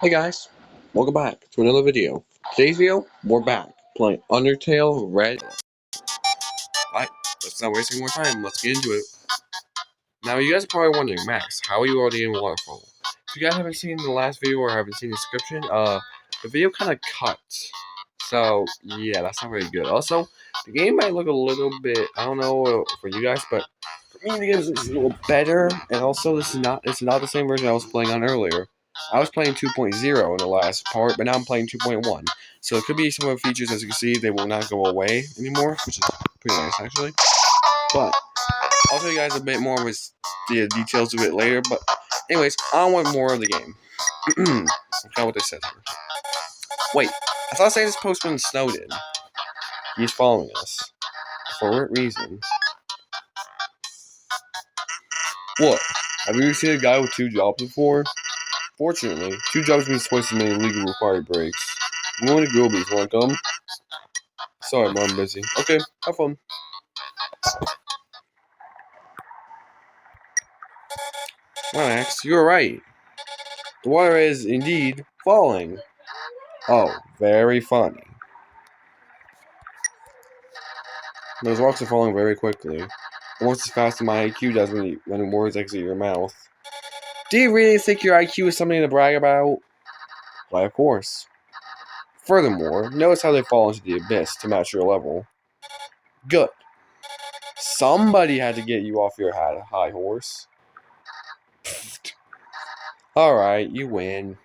Hey guys, welcome back to another video. Today's video, we're back playing Undertale Red and Yellow. Alright, let's not waste any more time, let's get into it. Now you guys are probably wondering, Max, how are you already in waterfall? If you guys haven't seen the last video or haven't seen the description, the video kind of cut. So, yeah, that's not very good. Also, the game might look a little bit, I don't know for you guys, but for me the game looks a little better, and also it's not the same version I was playing on earlier. I was playing 2.0 in the last part, but now I'm playing 2.1. So it could be some of the features, as you can see, they will not go away anymore, which is pretty nice actually. But I'll show you guys a bit more with the details of it later. But anyways, I want more of the game. I forgot what they said here. Wait, I thought saying this postman Snowden. He's following us. For what reason? What? Have you ever seen a guy with 2 jobs before? Fortunately, 2 jobs means twice as many legal required breaks. I'm going to Groby's. Wanna come? Sorry, Mom, I'm busy. Okay, have fun. Well, Max, you're right. The water is indeed falling. Oh, very funny. Those rocks are falling very quickly. Almost as fast as my IQ does when words exit your mouth. Do you really think your IQ is something to brag about? Why, of course. Furthermore, notice how they fall into the abyss to match your level. Good. Somebody had to get you off your high horse. Alright, you win.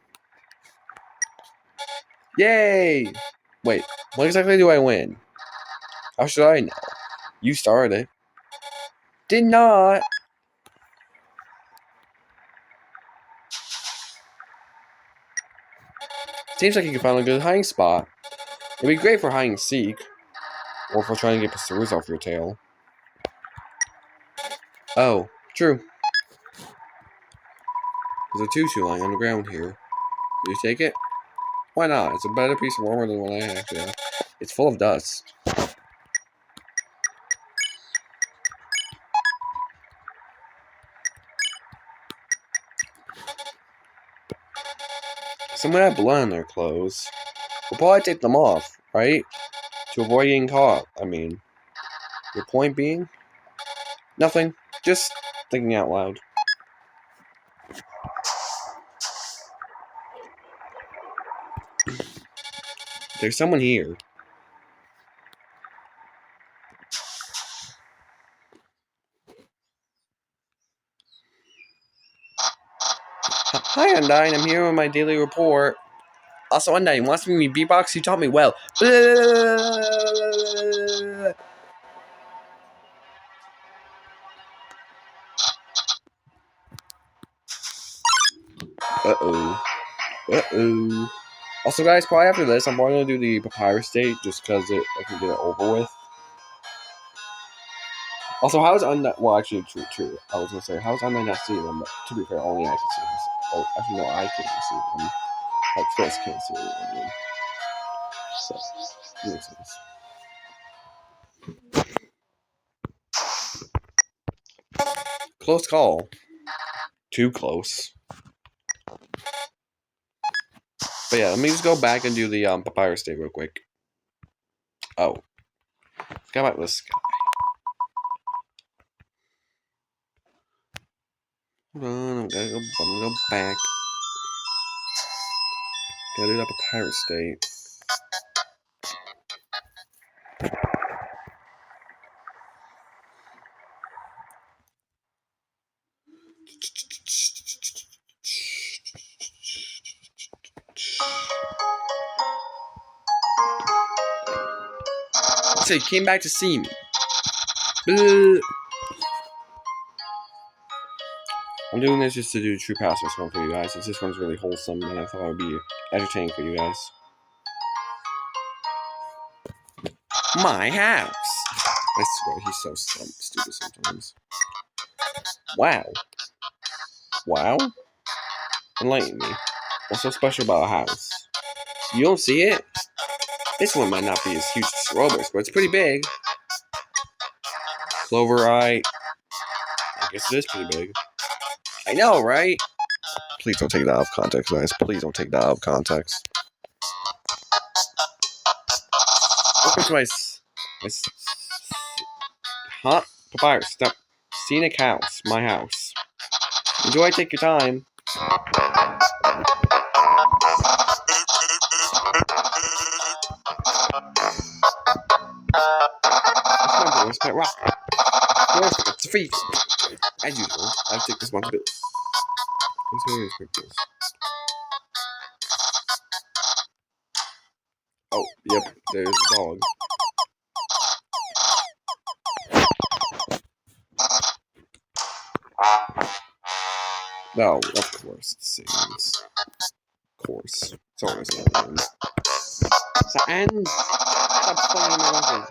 Yay! Wait, what exactly do I win? How should I know? You started it. Did not! Seems like you can find a good hiding spot. It'd be great for hide and seek, or for trying to get pursuers off your tail. Oh, true. There's a tutu lying on the ground here. Will you take it? Why not? It's a better piece of armor than what I actually have. It's full of dust. Someone had blood on their clothes. We'll probably take them off, right? To avoid getting caught, I mean. Your point being? Nothing. Just thinking out loud. There's someone here. Hi, Undyne. I'm here with my daily report. Also, Undyne, you want to see me beatbox? You taught me well. Uh-oh. Uh-oh. Also, guys, probably after this, I'm probably going to do the Papyrus state just because I can get it over with. Also, how is Undyne... Well, actually, true. I was going to say, how is Undyne not seeing them? But to be fair, only I can see them. Oh, actually, no, I can't see them. Like, Chris can't see them. I mean. So, makes sense. Close call. Too close. But yeah, let me just go back and do the Papyrus state real quick. Oh. Forgot about this guy. Hold on, I'm gonna go back. Gotta do that Papyrus state. So he came back to see me. I'm doing this just to do True Password one for you guys, since this one's really wholesome, and I thought it would be entertaining for you guys. My house! I swear, he's so stupid sometimes. Wow. Wow? Enlighten me. What's so special about a house? You don't see it? This one might not be as huge as Robert's, but it's pretty big. Cloverite. I guess it is pretty big. I know, right? Please don't take that out of context, guys. Please don't take that out of context. Welcome to my Papyrus, step. Scenic house. My house. Enjoy, take your time. Let's pet rock. It's a feast. As usual, I take responsibility. Oh, yep, there's a dog. No, of course it sings. Of course. It's always the end. It's the end! Stop playing my weapon.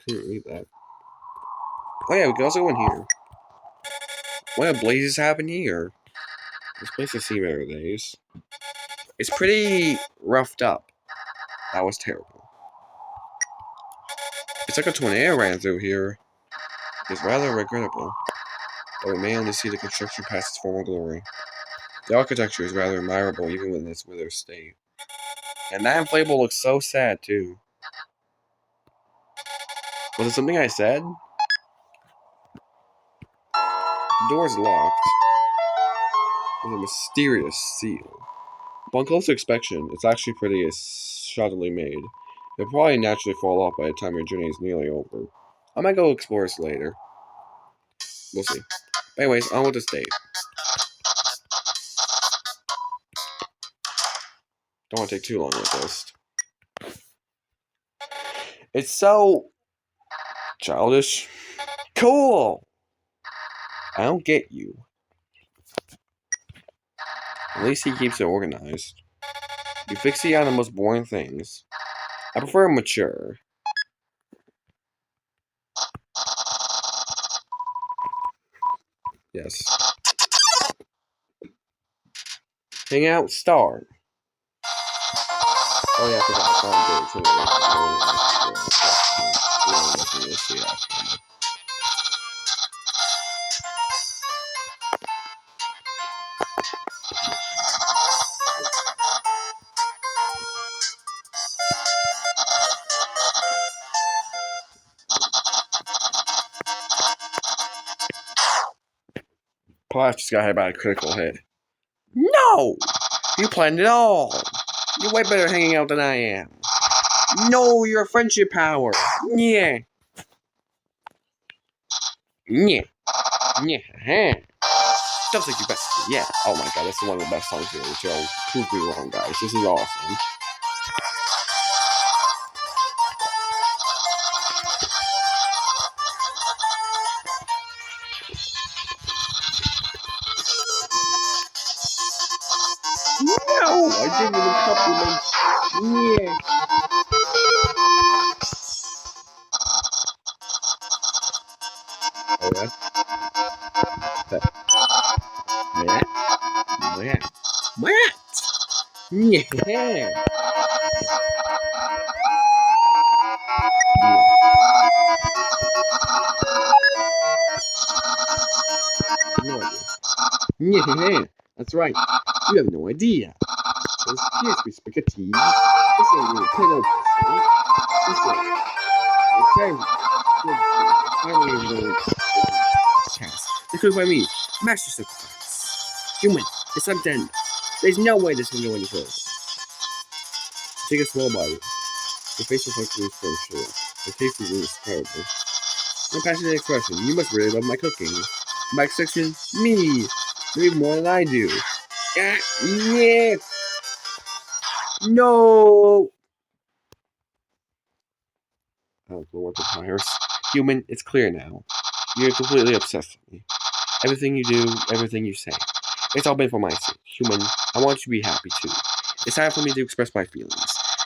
Couldn't read that. Oh yeah, we can also go in here. What blazes happen here? This place has seen better days. It's pretty roughed up. That was terrible. It's like a tornado ran through here. It's rather regrettable, but we may only see the construction past its former glory. The architecture is rather admirable even in its withered state. And that inflatable looks so sad too. Was it something I said? The door's locked with a mysterious seal. Upon closer inspection, it's actually pretty shoddily made. It'll probably naturally fall off by the time your journey is nearly over. I might go explore this later. We'll see. Anyways, on with this date. Don't want to take too long with this. It's so childish. Cool! I don't get you. At least he keeps it organized. You fixate on the most boring things. I prefer mature. Yes. Hangout start. Oh yeah, I forgot. Papyrus just got hit by a critical hit. No! You planned it all! You're way better hanging out than I am. No, you're a friendship power! Yeah! Yeah! Yeah! Just like your best. Yeah! Oh my god, this is one of the best songs here. So, prove me wrong, guys. This is awesome. No! I didn't even compliment. Yeah! Oh yeah? Yeah! Yeah, that's right. You have no idea. Those appears to be spaghetti. This ain't really plain old pasta. This is finally cast. They cooked by me, Master Sacrifice. Human, it's undone. There's no way this can go any further. Take a small bite. The face looks like this from short. The taste is terrible. I'm passionate expression. You must really love my cooking. My section, me. Maybe more than I do. Yeah. No. Oh, Lord, the Papyrus. Human, it's clear now. You're completely obsessed with me. Everything you do, everything you say. It's all been for my sake. Human, I want you to be happy too. It's time for me to express my feelings.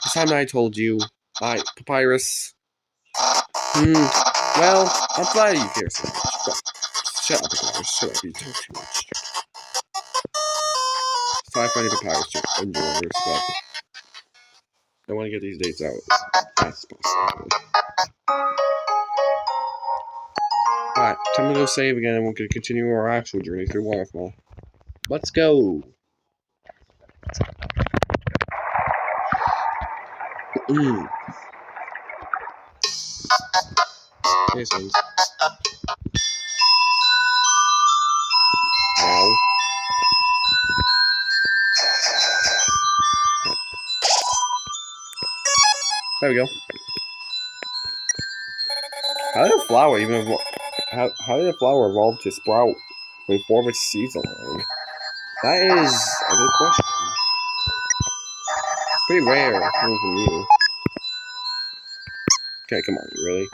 It's time that I told you. Papyrus. Well, I'm glad you care so much, but shut up, Papyrus. Shut up, you talk too much. It's time finding Papyrus to enjoy respect. I want to get these dates out as fast as possible. Alright, time to go save again and we're gonna continue our actual journey through Waterfall. Let's go! Here's things. Ow. There we go. How did a flower even evolve? How did a flower evolve to sprout when 4 of its seeds alone? That is a good question. Pretty rare coming from you. Okay, come on, really?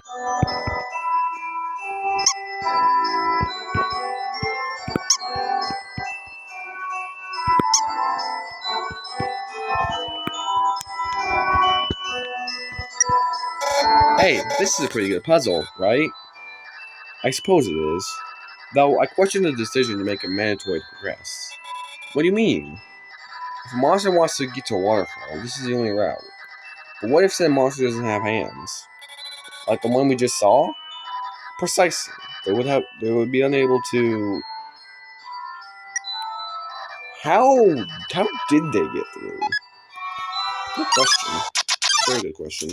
Hey, this is a pretty good puzzle, right? I suppose it is. Though I question the decision to make it mandatory to progress. What do you mean? If a monster wants to get to a waterfall, this is the only route. But what if said monster doesn't have hands? Like the one we just saw? Precisely. They would be unable to. How did they get through? Good question. Very good question.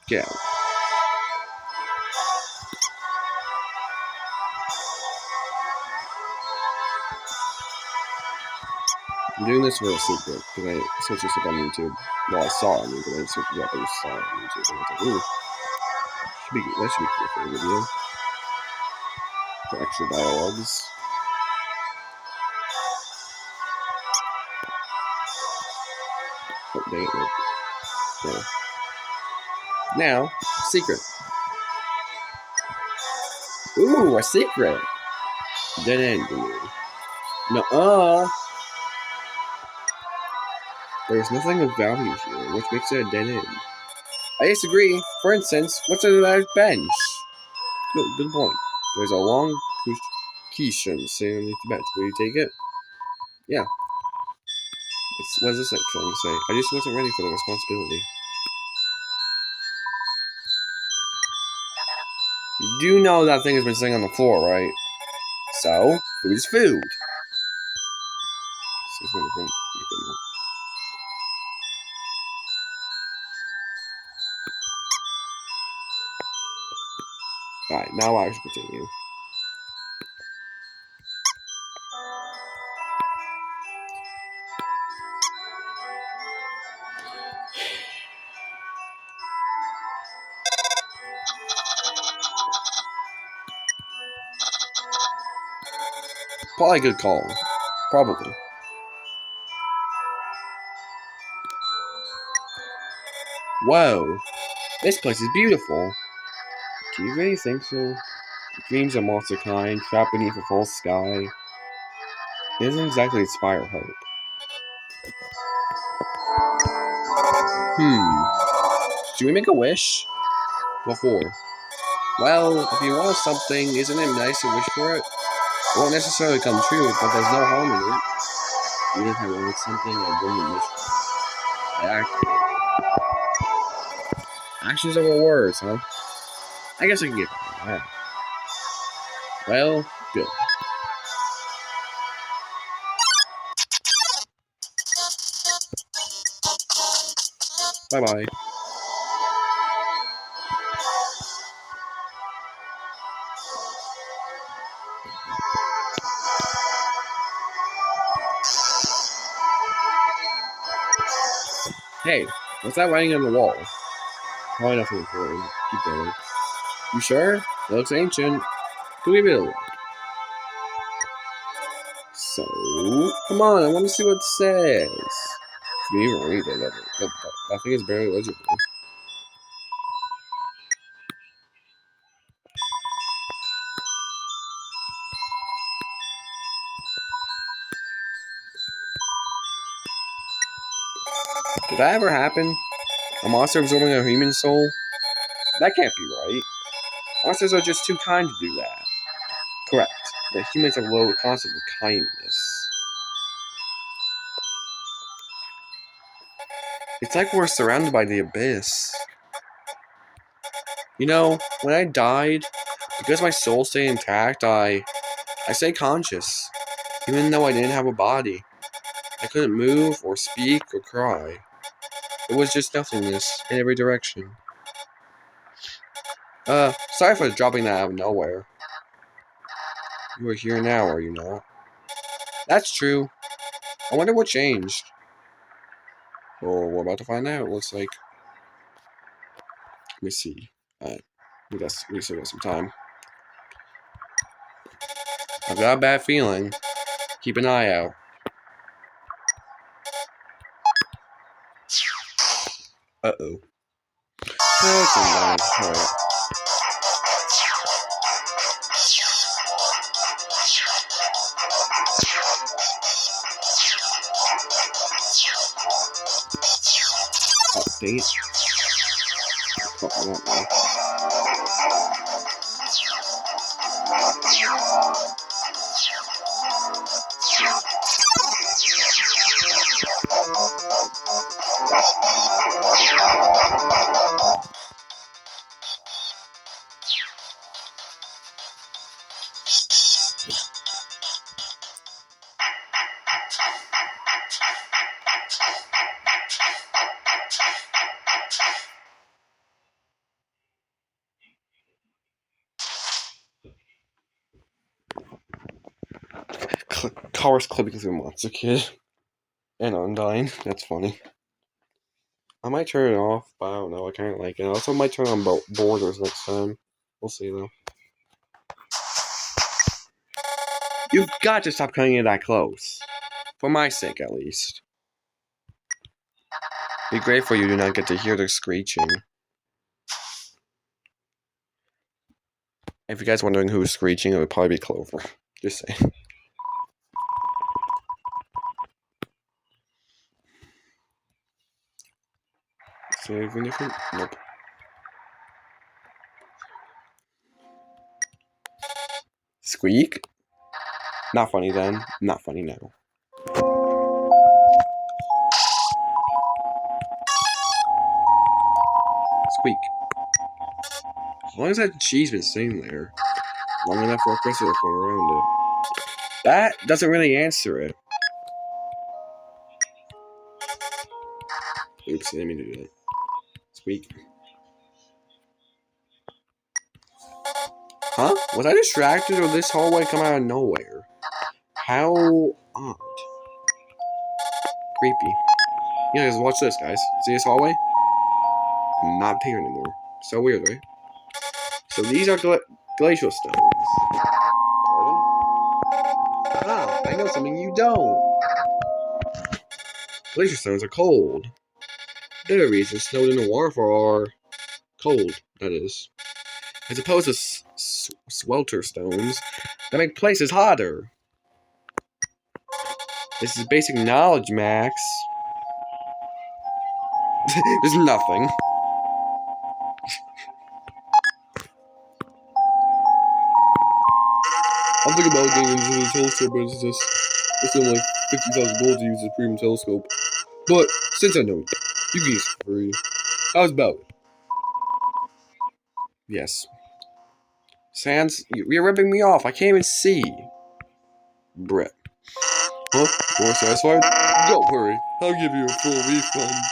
Yeah. I'm doing this for a secret because I searched this up on YouTube. Well, I saw it on YouTube. I didn't search it up. I just saw it on YouTube. And I was like, ooh, that should be cool for a video. For extra dialogues. Oh, dang it. No. Now, secret. Ooh, a secret. Dead end. No, there's nothing of value here, which makes it a dead end. I disagree. For instance, what's under that bench? Good point. There's a long cushion sitting underneath the bench. Will you take it? Yeah. What does this thing say? I just wasn't ready for the responsibility. You do know that thing has been sitting on the floor, right? So, food is food. Alright, now I should continue. Probably a good call. Probably. Whoa. This place is beautiful. Do you really think so? Dreams of monster kind, trapped beneath a false sky. It doesn't exactly inspire hope. Should we make a wish? What for? Well, if you want something, isn't it nice to wish for it? It won't necessarily come true, but there's no harm in it. Even if I wanted something, I wouldn't wish for it. I act. Actions over words, huh? I guess I can get that. Well, good. Bye-bye. Hey, what's that writing on the wall? Probably nothing important. Keep going. You sure? It looks ancient. Go give it a look. So, come on, I want to see what it says. Can you even read it? That thing is barely legible. Did that ever happen? A monster absorbing a human soul? That can't be right. Monsters are just too kind to do that. Correct. The humans have a low concept of kindness. It's like we're surrounded by the abyss. You know, when I died, because my soul stayed intact, I stayed conscious, even though I didn't have a body. I couldn't move or speak or cry. It was just nothingness in every direction. Sorry for dropping that out of nowhere. You are here now, are you not? That's true. I wonder what changed. Well, we're about to find out, it looks like. Let me see. We still got some time. I've got a bad feeling. Keep an eye out. Uh-oh. No, it's fine. Alright. Oh, dang it. Oh, I don't know. Cars clipping through Monster Kid. And Undyne. That's funny. I might turn it off, but I don't know. I kind of like it. I also might turn on Borders next time. We'll see, though. You've got to stop cutting it that close. For my sake, at least. Be grateful you do not get to hear the screeching. If you guys are wondering who's screeching, it would probably be Clover. Just saying. Save anything? Nope. Squeak? Not funny then. Not funny now. Squeak. As long as that cheese been sitting there long enough for a crystal to come around it. That doesn't really answer it. Oops, I didn't mean to do that. Squeak. Huh? Was I distracted or this hallway come out of nowhere? How odd. Creepy. Yeah, just watch this, guys. See this hallway? I'm not here anymore. So weird, right? So these are glacial stones. Pardon? Ah, I know something you don't. Glacier stones are cold. There are reasons snowed in the waterfall are cold, that is. As opposed to swelter stones that make places hotter. This is basic knowledge, Max. There's nothing. I'm thinking about getting into the telescope business. It's only like 50,000 gold to use this premium telescope. But since I know you can use it for free. How's about it? Yes. Sans, you're ripping me off. I can't even see. Brett. Huh? More satisfied? Don't worry. I'll give you a full refund.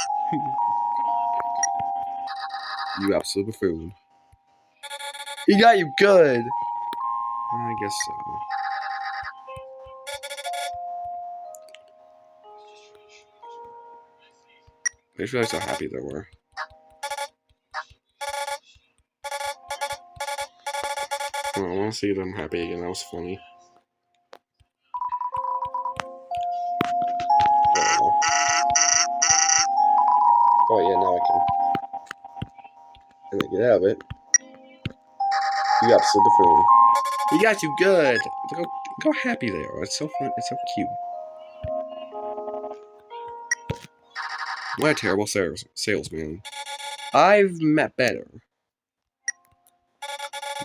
You absolute buffoon. He got you good. I guess so. I just realized how happy they were. Oh, I want to see them happy again. That was funny. Oh yeah, now I can. And I get out of it. You absolute buffoon. He got you good. Look how happy they are. It's so fun. It's so cute. What a terrible salesman. I've met better.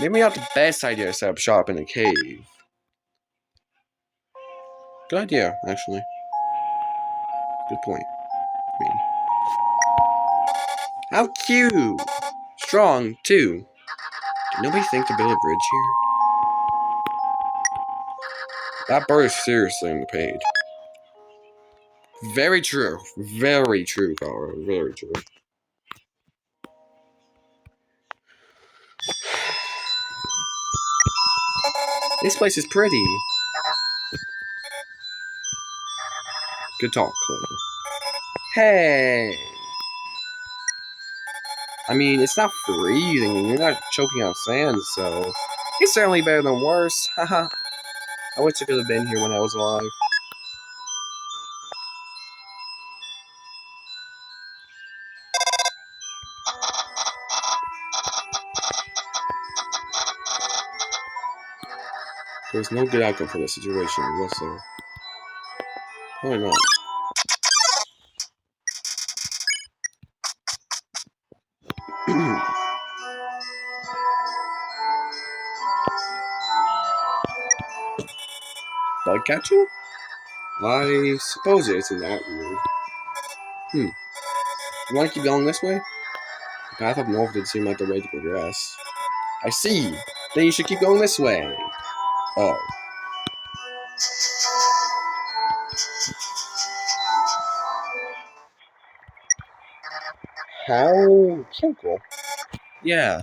Maybe not the best idea to set up shop in a cave. Good idea, actually. Good point. I mean, how cute! strong, too. Did nobody think to build a bridge here? That bird is seriously underpaid. Very true. Very true, Colorado. Very true. This place is pretty. Good talk, Clover. Hey! I mean, it's not freezing and you're not choking on sand, so it's certainly better than worse. Haha. I wish I could have been here when I was alive. There's no good outcome for this situation, was there? Probably not. Bug catching? I suppose it isn't that weird. You want to keep going this way? The path up north did seem like the way to progress. I see! Then you should keep going this way! Oh. How tranquil. Yeah.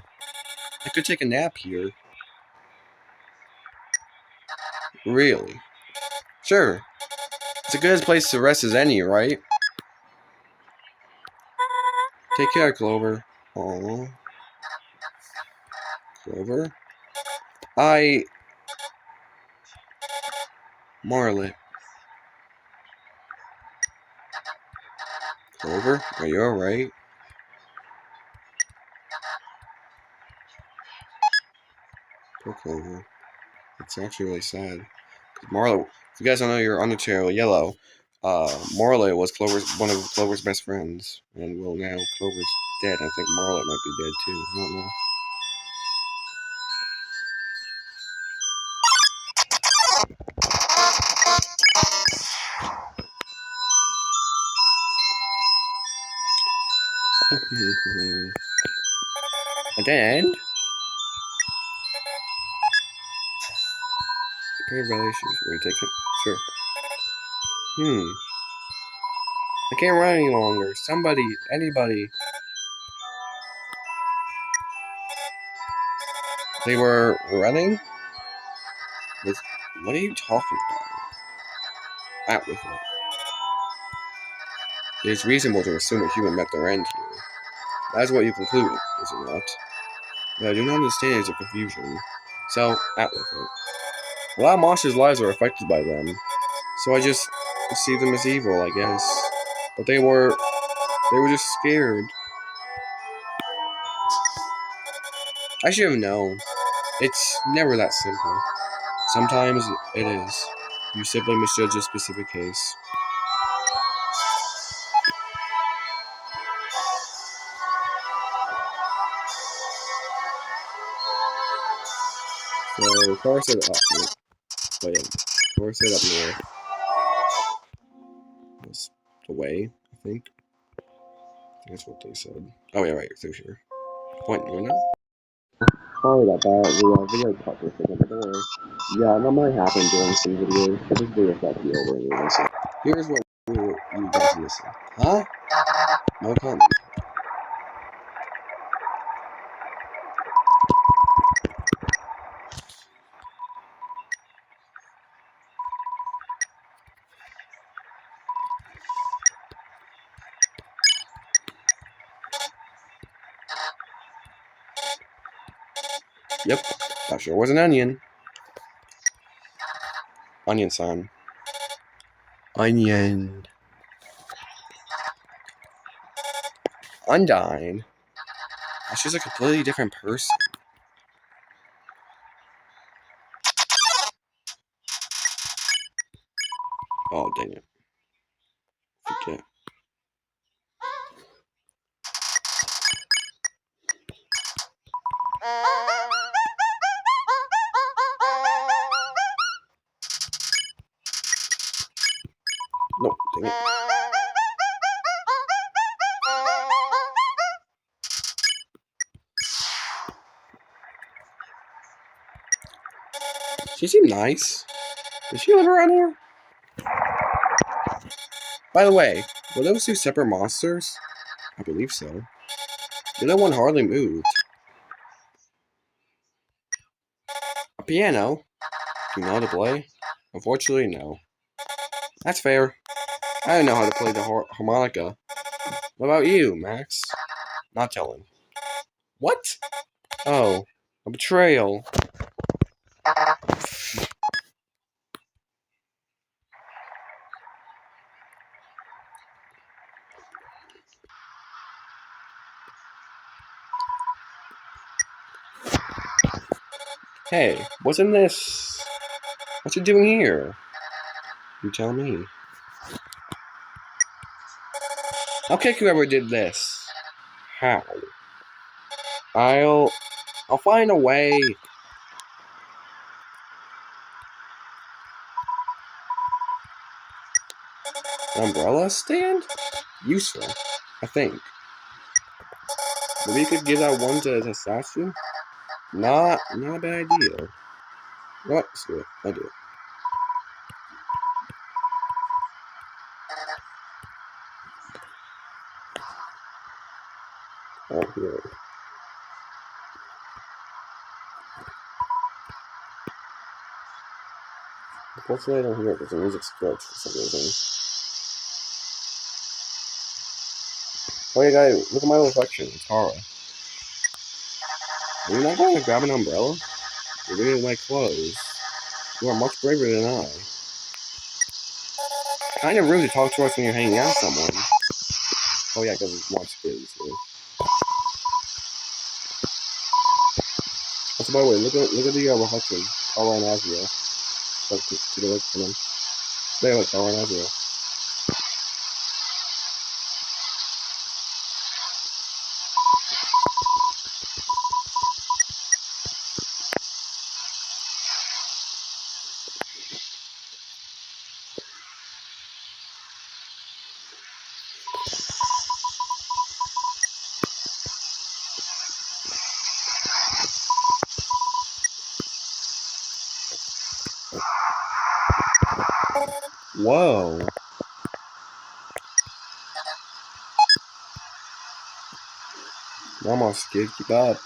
I could take a nap here. Really? Sure. It's a good place to rest as any, right? Take care, Clover. Aww. Clover? Marlet. Clover? Are you alright? Poor Clover. It's actually really sad. Marlet, if you guys don't know, you're Undertale Yellow. Marlet was one of Clover's best friends. And well, now Clover's dead. I think Marlet might be dead too. I don't know. And then pair of issues. Will you take it? Sure. I can't run any longer. Somebody, anybody. They were running? What are you talking about? Out with it. It is reasonable to assume a human met their end here. That is what you concluded, is it not? But I do not understand your confusion. So, out with it. A lot of monsters' lives are affected by them. So I just see them as evil, I guess. But they were just scared. I should have known. It's never that simple. Sometimes it is. You simply misjudge a specific case. So, forest it up. Wait, forest it up north. Was the way, I think. That's what they said. Oh yeah, right, through here. Point, we're not. Sorry about that. The video cut for a second, but don't worry. Yeah, that might happen during some videos. This video got to be over anyway, so here's what you got to listen. Huh? No comment. Yep, that sure was an onion. Onion son. Onion. Undyne. She's a completely different person. Oh, dang it. Forget. No, dang it. She seemed nice. Does she live around here? By the way, were those two separate monsters? I believe so. The other one hardly moved. A piano? Do you know how to play? Unfortunately, no. That's fair. I don't know how to play the harmonica. What about you, Max? Not telling. What? Oh, a betrayal. Hey, what's in this? What you doing here? You tell me. I'll kick whoever did this. How? I'll find a way. An umbrella stand? Useful, I think. Maybe you could give that one to the statue? Not a bad idea. What? Screw it. I'll do it. Oh, here. Unfortunately, I don't hear it because the music's glitched for some reason. Oh, yeah, guys, look at my reflection. It's Tara. Are you not going to grab an umbrella? You're wearing my clothes. You are much braver than I. Kind of rude to talk to us when you're hanging out with someone. Oh, yeah, because we watch kids. So. Also, by the way, look at the reflection. Tara and Azrael. To the right from them. There, look, Tara and Azrael. Whoa. I'm all scared. Keep up.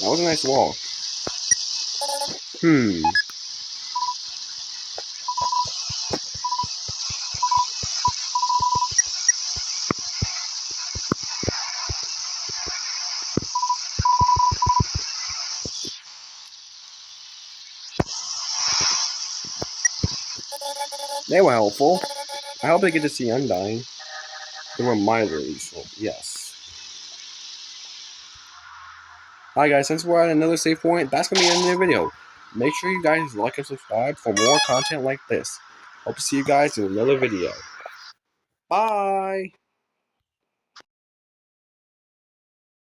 That was a nice walk. They were helpful. I hope I get to see Undying. They were mildly useful. Yes. Alright guys, since we're at another save point, that's going to be the end of the video. Make sure you guys like and subscribe for more content like this. Hope to see you guys in another video. Bye!